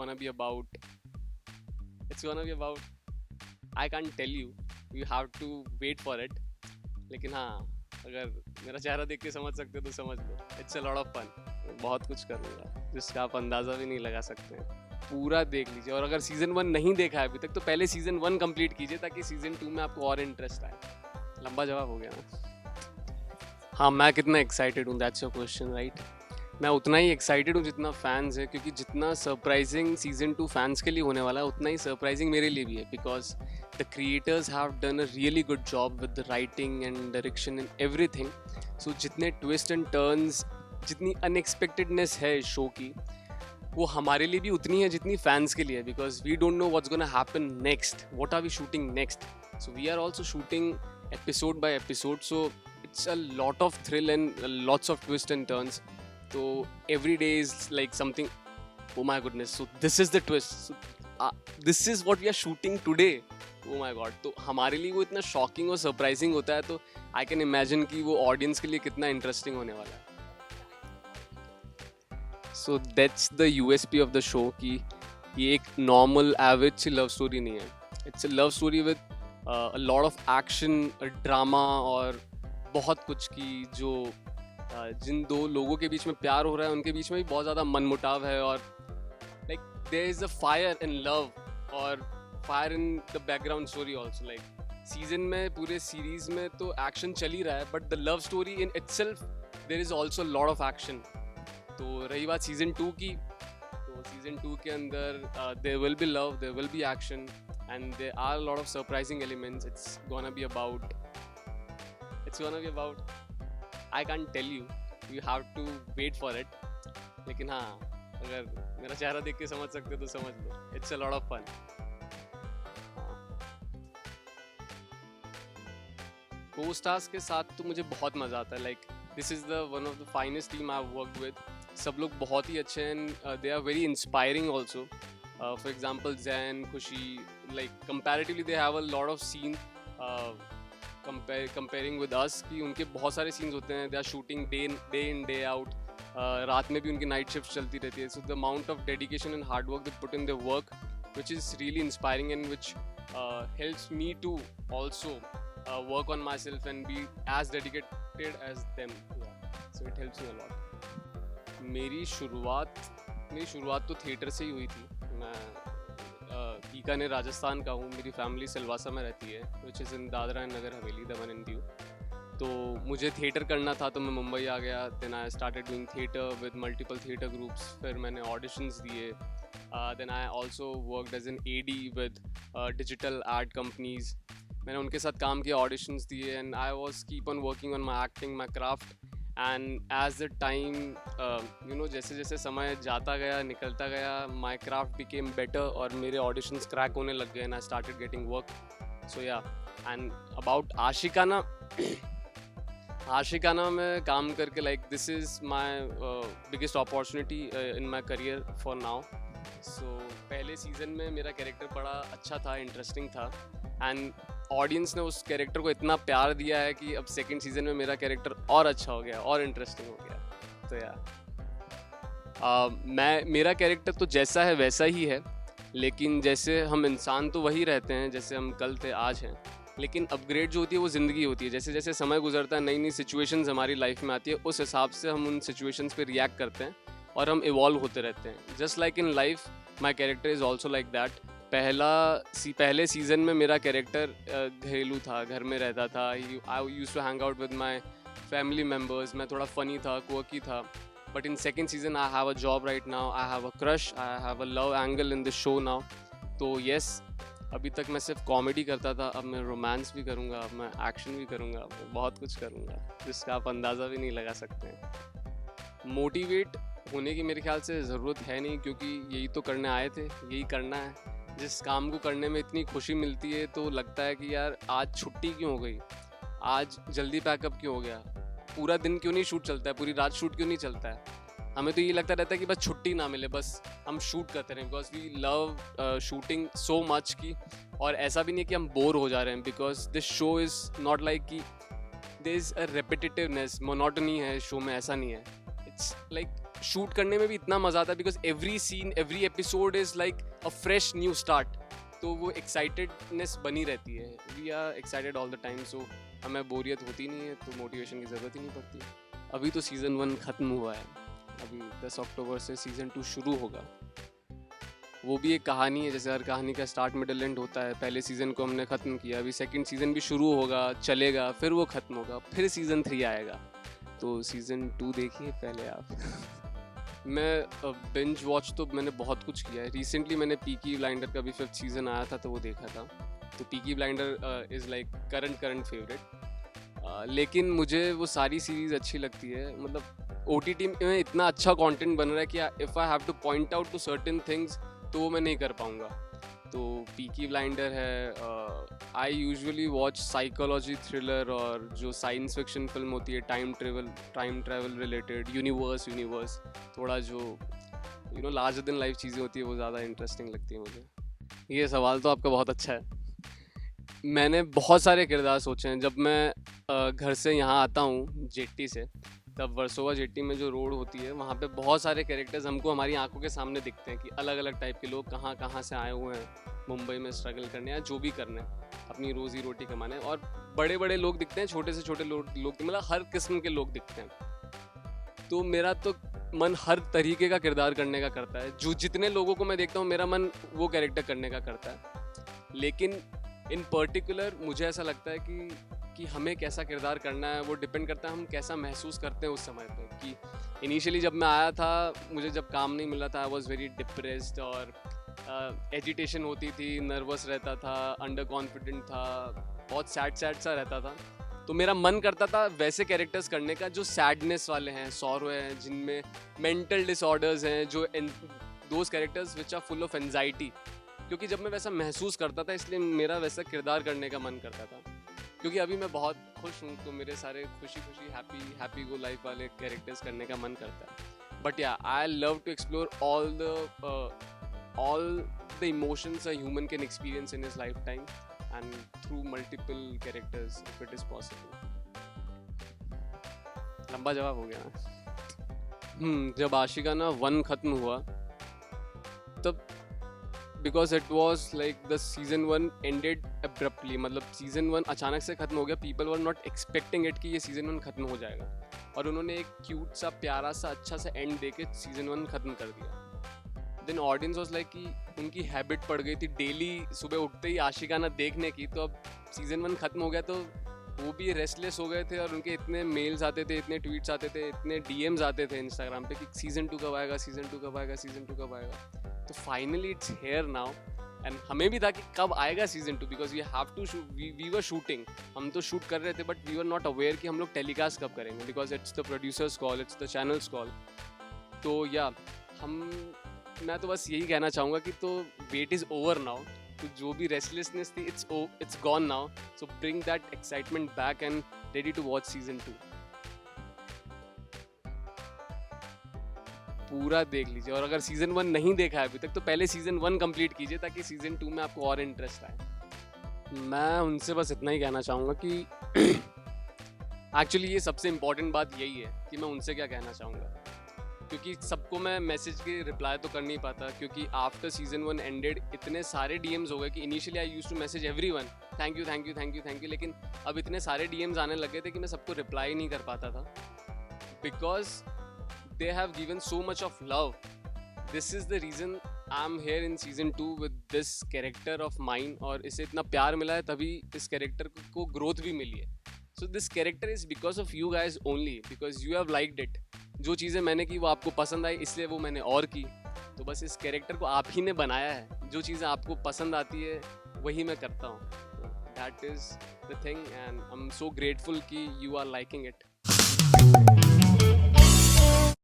gonna be about it's gonna be about I can't tell you, you have to wait for it. लेकिन हाँ, अगर मेरा चेहरा देख के समझ सकते हो तो समझ लो, it's a lot of fun. बहुत कुछ करूँगा जिसका आप अंदाज़ा भी नहीं लगा सकते हैं। पूरा देख लीजिए, और अगर सीज़न 1 नहीं देखा है अभी तक तो पहले सीज़न 1 कंप्लीट कीजिए ताकि सीज़न 2 में आपको और इंटरेस्ट आए। लंबा जवाब हो गया ना? हाँ, मैं कितना एक्साइटेड हूँ, दैट्स योर क्वेश्चन राइट। मैं उतना ही एक्साइटेड हूँ जितना फैंस है, क्योंकि जितना सरप्राइजिंग सीज़न 2 फैंस के लिए होने वाला है उतना ही सरप्राइजिंग मेरे लिए भी है, because the creators have done a really good job with the writing and direction and everything. So जितने ट्विस्ट एंड टर्न्स, जितनी अनएक्सपेक्टेडनेस है इस शो की, वो हमारे लिए भी उतनी है जितनी फैंस के लिए है, because we don't know what's gonna happen next, what are we shooting next. So we are also shooting episode by episode, so it's a lot of thrill and lots of twists and turns. So every day is like something, oh my goodness, so this is the twist, so this is what we are shooting today, oh my god। तो हमारे लिए वो इतना shocking और surprising होता है, तो I can imagine कि वो ऑडियंस के लिए कितना इंटरेस्टिंग होने वाला है। So that's the USP of the show कि ये एक नॉर्मल एवरेज सी लव स्टोरी नहीं है, it's a love story with a lot of action, drama और बहुत कुछ की, जो जिन दो लोगों के बीच में प्यार हो रहा है उनके बीच में भी बहुत ज़्यादा मनमुटाव है, और like there is a fire in love और fire in the background story also. Like season में, पूरे सीरीज में तो एक्शन चल ही रहा है, but the love story in itself there is also lot of action. तो रही बात सीजन 2 की, तो सीजन 2 के अंदर there will be love, there will be action and there are lot of surprising elements. It's gonna be about I can't tell you, you have to wait for it। लेकिन हाँ, अगर मेरा चेहरा देख के समझ सकते हो तो समझ लो, it's a lot of fun। को स्टार्स के साथ तो मुझे बहुत मज़ा आता है। Like this is the one of the finest team I have worked with. सब लोग बहुत ही अच्छे हैं, they are very inspiring also. For example Jain, Khushi, like comparatively they have a lot of scene comparing with us, कि उनके बहुत सारे सीन्स होते हैं, they are shooting day in day out, रात में भी उनकी नाइट शिफ्ट चलती रहती है। So the amount of dedication and hard work they put in their work which is really inspiring and which helps me to also work on my self and be as dedicated as them. So it helps me a lot. मेरी शुरुआत तो theatre से ही हुई थी। मैं बीकानेर राजस्थान का हूँ, मेरी फैमिली सिलवासा में रहती है, which is in Dadra and Nagar Haveli, Daman and Diu. तो मुझे थिएटर करना था तो मैं मुंबई आ गया। Then I started doing theatre with multiple theatre groups. फिर मैंने ऑडिशंस दिए। Then I also worked as an AD with digital ad companies. मैंने उनके साथ काम किया, ऑडिशंस दिए, and I was keep on working on my acting, my craft. And as the time जैसे जैसे समय जाता गया, निकलता गया, माई क्राफ्ट बिकेम बेटर और मेरे ऑडिशंस क्रैक होने लग गए and I started getting work. So yeah, and about Aashiqana Aashiqana में काम करके, like this is my biggest opportunity in my career for now. So पहले सीज़न में मेरा कैरेक्टर बड़ा अच्छा था, इंटरेस्टिंग था, एंड ऑडियंस ने उस कैरेक्टर को इतना प्यार दिया है कि अब सेकंड सीज़न में मेरा कैरेक्टर और अच्छा हो गया, और इंटरेस्टिंग हो गया। तो यार मेरा कैरेक्टर तो जैसा है वैसा ही है, लेकिन जैसे हम इंसान तो वही रहते हैं जैसे हम कल थे, आज हैं, लेकिन अपग्रेड जो होती है वो ज़िंदगी होती है। जैसे जैसे समय गुजरता है, नई नई सिचुएशंस हमारी लाइफ में आती है, उस हिसाब से हम उन सिचुएशंस पे रिएक्ट करते हैं और हम इवॉल्व होते रहते हैं। Just like in life my character is also like that. पहले सीज़न में मेरा कैरेक्टर घरेलू था, घर में रहता था। I used to hang out with my family members. मैं थोड़ा फ़नी था, क्वर्की था। But in second season I have a job right now, I have a crush, I have a love angle in the show now. तो yes, अभी तक मैं सिर्फ comedy करता था, अब मैं रोमांस भी करूँगा, अब मैं एक्शन भी करूँगा, मैं बहुत कुछ करूँगा जिसका आप अंदाज़ा भी नहीं लगा सकते हैं। मोटिवेट होने की मेरे ख्याल से ज़रूरत है नहीं, क्योंकि यही तो करने आए थे, यही करना है। जिस काम को करने में इतनी खुशी मिलती है तो लगता है कि यार आज छुट्टी क्यों हो गई, आज जल्दी पैकअप क्यों हो गया, पूरा दिन क्यों नहीं शूट चलता है, पूरी रात शूट क्यों नहीं चलता है। हमें तो ये लगता रहता है कि बस छुट्टी ना मिले, बस हम शूट करते रहें, because we love shooting so much की। और ऐसा भी नहीं कि हम बोर हो जा रहे हैं, because this show is not like कि देयर इज़ अ रेपिटेटिवनेस, मोनोटनी है शो में, ऐसा नहीं है। इट्स लाइक शूट करने में भी इतना मज़ा आता है because every scene every episode is like a fresh new start, तो वो एक्साइटेडनेस बनी रहती है। We are excited all the time, so हमें बोरियत होती नहीं है, तो मोटिवेशन की ज़रूरत ही नहीं पड़ती। अभी तो सीज़न 1 ख़त्म हुआ है, अभी 10 अक्टूबर से सीज़न 2 शुरू होगा। वो भी एक कहानी है, जैसे हर कहानी का स्टार्ट मिडल एंड होता है। पहले सीज़न को हमने ख़त्म किया, अभी सेकंड सीज़न भी शुरू होगा, चलेगा, फिर वो ख़त्म होगा, फिर सीज़न 3 आएगा। तो सीज़न 2 देखिए पहले आप। मैं बिंज वॉच तो मैंने बहुत कुछ किया है। रिसेंटली मैंने पीकी ब्लाइंडर का भी 5th सीज़न आया था तो वो देखा था। तो Peaky blinder is like current favourite. लेकिन मुझे वो सारी सीरीज़ अच्छी लगती है। मतलब OTT में इतना अच्छा कंटेंट बन रहा है कि if I have to point out to certain things तो वो मैं नहीं कर पाऊँगा। तो पीकी ब्लाइंडर है। I usually watch psychology thriller और जो साइंस फिक्शन फिल्म होती है, टाइम ट्रैवल रिलेटेड, यूनिवर्स, थोड़ा जो लार्जर देन लाइफ चीज़ें होती है वो ज़्यादा इंटरेस्टिंग लगती है मुझे। ये सवाल तो आपका बहुत अच्छा है। मैंने बहुत सारे किरदार सोचे हैं। जब मैं घर से यहाँ आता हूँ जेट्टी से, तब वर्सोवा जेट्टी में जो रोड होती है वहाँ पे बहुत सारे कैरेक्टर्स हमको हमारी आंखों के सामने दिखते हैं कि अलग अलग टाइप के लोग कहाँ कहाँ से आए हुए हैं मुंबई में स्ट्रगल करने या जो भी करने, अपनी रोज़ी रोटी कमाने। और बड़े बड़े लोग दिखते हैं, छोटे से छोटे लोग, मतलब हर किस्म के लोग दिखते हैं। तो मेरा तो मन हर तरीके का किरदार करने का करता है। जो जितने लोगों को मैं देखता हूँ मेरा मन वो कैरेक्टर करने का करता है। लेकिन इन पर्टिकुलर मुझे ऐसा लगता है कि हमें कैसा किरदार करना है वो डिपेंड करता है हम कैसा महसूस करते हैं उस समय पे। कि इनिशियली जब मैं आया था, मुझे जब काम नहीं मिला था, आई वॉज वेरी डिप्रेस्ड और एजिटेशन होती थी, नर्वस रहता था, अंडर कॉन्फिडेंट था, बहुत सैड सा रहता था। तो मेरा मन करता था वैसे कैरेक्टर्स करने का जो सैडनेस वाले हैं, सॉरो हैं, जिनमें मेंटल डिसऑर्डर्स हैं, जो those characters which are full of anxiety. क्योंकि जब मैं वैसा महसूस करता था इसलिए मेरा वैसा किरदार करने का मन करता था। क्योंकि अभी मैं बहुत खुश हूँ तो मेरे सारे खुशी हैप्पी गो लाइफ वाले कैरेक्टर्स करने का मन करता है। But yeah I love to explore all the emotions a human can experience in his lifetime and through multiple characters if it is possible. लंबा जवाब हो गया ना। जब आशिकाना 1 खत्म हुआ तब because it was like the season 1 ended abruptly, मतलब season 1 अचानक से खत्म हो गया। people were not expecting it कि ये season 1 खत्म हो जाएगा, और उन्होंने एक क्यूट सा प्यारा सा अच्छा सा एंड देके season 1 खत्म कर दिया। देन ऑडियंस वाज लाइक कि उनकी हैबिट पड़ गई थी डेली सुबह उठते ही आशिकाना देखने की। तो अब सीज़न 1 ख़त्म हो गया तो वो भी रेस्टलेस हो गए थे, और उनके इतने मेल्स आते थे, इतने ट्वीट्स आते थे, इतने DMs आते थे इंस्टाग्राम पे कि सीज़न 2 कब आएगा, सीज़न 2 कब आएगा, सीज़न 2 कब आएगा। तो finally it's here now, and हमें भी था कि कब आएगा season 2 because we have to we were shooting, हम तो शूट कर रहे थे but we were not aware कि हम लोग टेलीकास्ट कब करेंगे because it's the producers call, it's the channels call. तो या मैं तो बस यही कहना चाहूँगा कि तो वेट इज़ ओवर नाउ। तो जो भी रेस्टलेसनेस थी it's gone now, so bring that excitement back and ready to watch season 2। पूरा देख लीजिए, और अगर सीजन 1 नहीं देखा है अभी तक तो पहले सीजन 1 कंप्लीट कीजिए ताकि सीजन 2 में आपको और इंटरेस्ट आए। मैं उनसे बस इतना ही कहना चाहूँगा कि एक्चुअली ये सबसे इम्पोर्टेंट बात यही है कि मैं उनसे क्या कहना चाहूँगा, क्योंकि सबको मैं मैसेज के रिप्लाई तो कर नहीं पाता, क्योंकि आफ्टर सीजन 1 एंडेड इतने सारे DMs हो गए कि initially I used to message everyone thank you, लेकिन अब इतने सारे DMs आने लगे थे कि मैं सबको रिप्लाई नहीं कर पाता था because they have given so much of love. This is the reason I am here in season 2 with this character of mine, और इसे इतना प्यार मिला है तभी इस कैरेक्टर को ग्रोथ भी मिली है। So this character is because of you guys only, because you have liked it. जो चीज़ें मैंने की वो आपको पसंद आई इसलिए वो मैंने और की। तो बस इस कैरेक्टर को आप ही ने बनाया है, जो चीज़ें आपको पसंद आती है वही मैं करता हूँ। That is the thing and I am so grateful कि यू आर लाइकिंग इट।